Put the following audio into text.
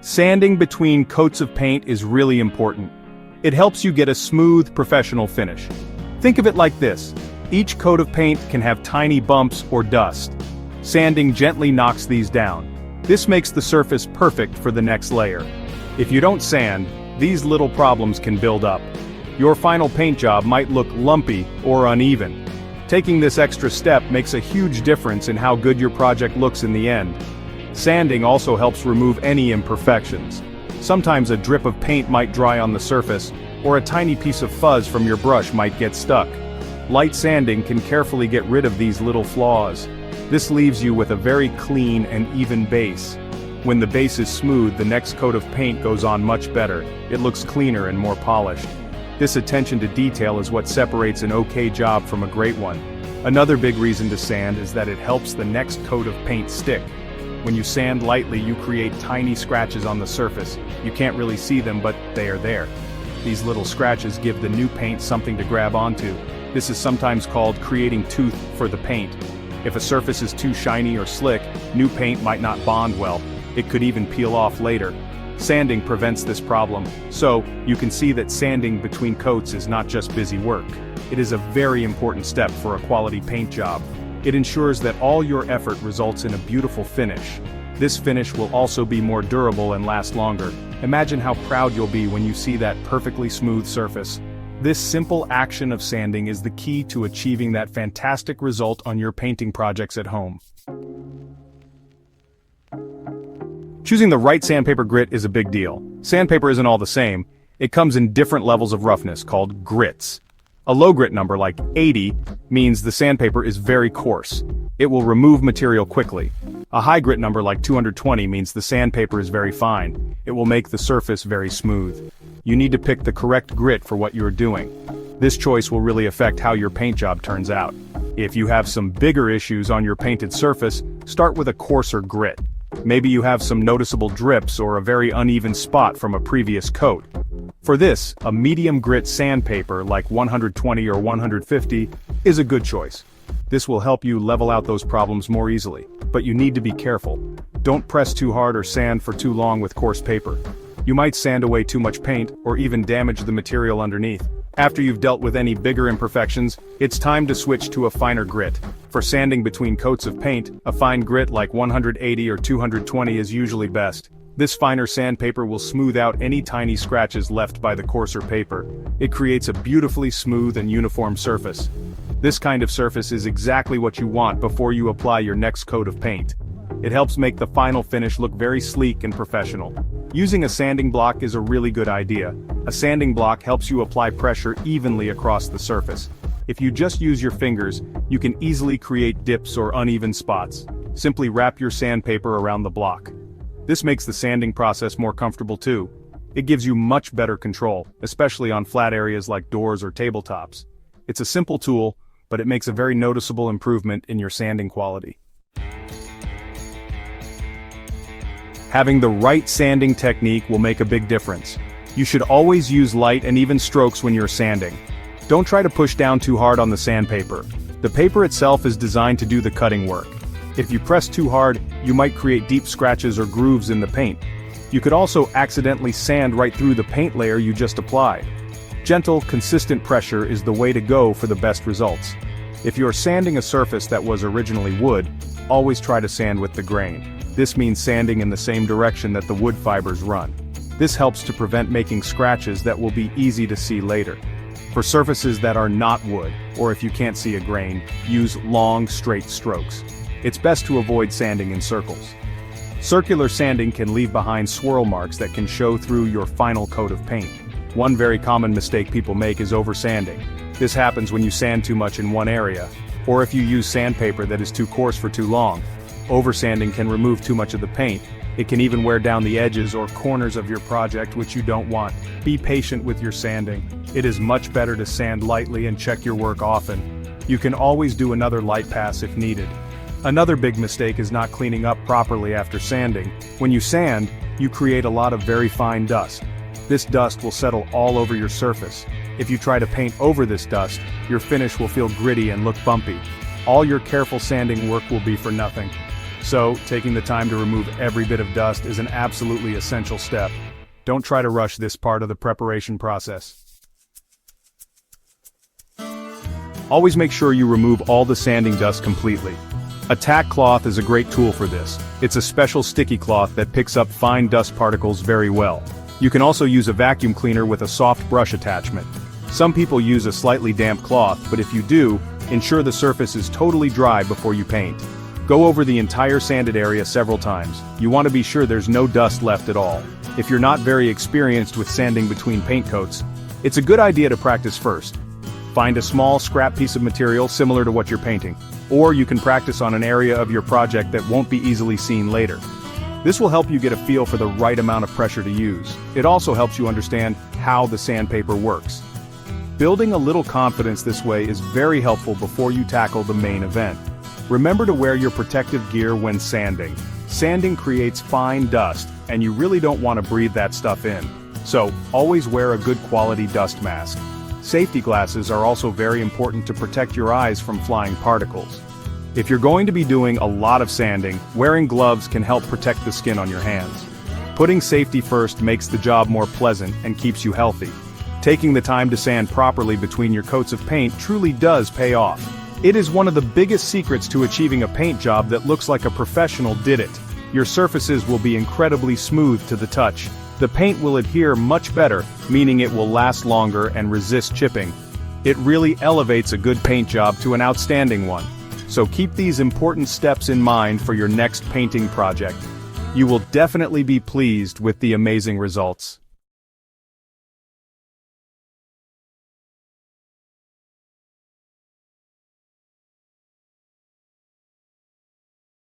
Sanding between coats of paint is really important. It helps you get a smooth, professional finish. Think of it like this. Each coat of paint can have tiny bumps or dust. Sanding gently knocks these down. This makes the surface perfect for the next layer. If you don't sand, these little problems can build up. Your final paint job might look lumpy or uneven. Taking this extra step makes a huge difference in how good your project looks in the end. Sanding also helps remove any imperfections. Sometimes a drip of paint might dry on the surface, or a tiny piece of fuzz from your brush might get stuck. Light sanding can carefully get rid of these little flaws. This leaves you with a very clean and even base. When the base is smooth, the next coat of paint goes on much better. It looks cleaner and more polished. This attention to detail is what separates an okay job from a great one. Another big reason to sand is that it helps the next coat of paint stick. When you sand lightly, you create tiny scratches on the surface. You can't really see them, but they are there. These little scratches give the new paint something to grab onto. This is sometimes called creating tooth for the paint. If a surface is too shiny or slick, new paint might not bond well. It could even peel off later. Sanding prevents this problem, so you can see that sanding between coats is not just busy work. It is a very important step for a quality paint job. It ensures that all your effort results in a beautiful finish. This finish will also be more durable and last longer. Imagine how proud you'll be when you see that perfectly smooth surface. This simple action of sanding is the key to achieving that fantastic result on your painting projects at home. Choosing the right sandpaper grit is a big deal. Sandpaper isn't all the same. It comes in different levels of roughness called grits. A low grit number like 80 means the sandpaper is very coarse. It will remove material quickly. A high grit number like 220 means the sandpaper is very fine. It will make the surface very smooth. You need to pick the correct grit for what you're doing. This choice will really affect how your paint job turns out. If you have some bigger issues on your painted surface, start with a coarser grit. Maybe you have some noticeable drips or a very uneven spot from a previous coat. For this, a medium grit sandpaper like 120 or 150 is a good choice. This will help you level out those problems more easily, but you need to be careful. Don't press too hard or sand for too long with coarse paper. You might sand away too much paint or even damage the material underneath. After you've dealt with any bigger imperfections, it's time to switch to a finer grit. For sanding between coats of paint, a fine grit like 180 or 220 is usually best. This finer sandpaper will smooth out any tiny scratches left by the coarser paper. It creates a beautifully smooth and uniform surface. This kind of surface is exactly what you want before you apply your next coat of paint. It helps make the final finish look very sleek and professional. Using a sanding block is a really good idea. A sanding block helps you apply pressure evenly across the surface. If you just use your fingers, you can easily create dips or uneven spots. Simply wrap your sandpaper around the block. This makes the sanding process more comfortable too. It gives you much better control, especially on flat areas like doors or tabletops. It's a simple tool, but it makes a very noticeable improvement in your sanding quality. Having the right sanding technique will make a big difference. You should always use light and even strokes when you're sanding. Don't try to push down too hard on the sandpaper. The paper itself is designed to do the cutting work. If you press too hard, you might create deep scratches or grooves in the paint. You could also accidentally sand right through the paint layer you just applied. Gentle, consistent pressure is the way to go for the best results. If you're sanding a surface that was originally wood, always try to sand with the grain. This means sanding in the same direction that the wood fibers run. This helps to prevent making scratches that will be easy to see later. For surfaces that are not wood, or if you can't see a grain, use long, straight strokes. It's best to avoid sanding in circles. Circular sanding can leave behind swirl marks that can show through your final coat of paint. One very common mistake people make is oversanding. This happens when you sand too much in one area, or if you use sandpaper that is too coarse for too long. Oversanding can remove too much of the paint. It can even wear down the edges or corners of your project, which you don't want. Be patient with your sanding. It is much better to sand lightly and check your work often. You can always do another light pass if needed. Another big mistake is not cleaning up properly after sanding. When you sand, you create a lot of very fine dust. This dust will settle all over your surface. If you try to paint over this dust, your finish will feel gritty and look bumpy. All your careful sanding work will be for nothing. So, taking the time to remove every bit of dust is an absolutely essential step. Don't try to rush this part of the preparation process. Always make sure you remove all the sanding dust completely. A tack cloth is a great tool for this. It's a special sticky cloth that picks up fine dust particles very well. You can also use a vacuum cleaner with a soft brush attachment. Some people use a slightly damp cloth, but if you do, ensure the surface is totally dry before you paint. Go over the entire sanded area several times. You want to be sure there's no dust left at all. If you're not very experienced with sanding between paint coats, it's a good idea to practice first. Find a small scrap piece of material similar to what you're painting, or you can practice on an area of your project that won't be easily seen later. This will help you get a feel for the right amount of pressure to use. It also helps you understand how the sandpaper works. Building a little confidence this way is very helpful before you tackle the main event. Remember to wear your protective gear when sanding. Sanding creates fine dust, and you really don't want to breathe that stuff in. So, always wear a good quality dust mask. Safety glasses are also very important to protect your eyes from flying particles. If you're going to be doing a lot of sanding, wearing gloves can help protect the skin on your hands. Putting safety first makes the job more pleasant and keeps you healthy. Taking the time to sand properly between your coats of paint truly does pay off. It is one of the biggest secrets to achieving a paint job that looks like a professional did it. Your surfaces will be incredibly smooth to the touch. The paint will adhere much better, meaning it will last longer and resist chipping. It really elevates a good paint job to an outstanding one. So keep these important steps in mind for your next painting project. You will definitely be pleased with the amazing results.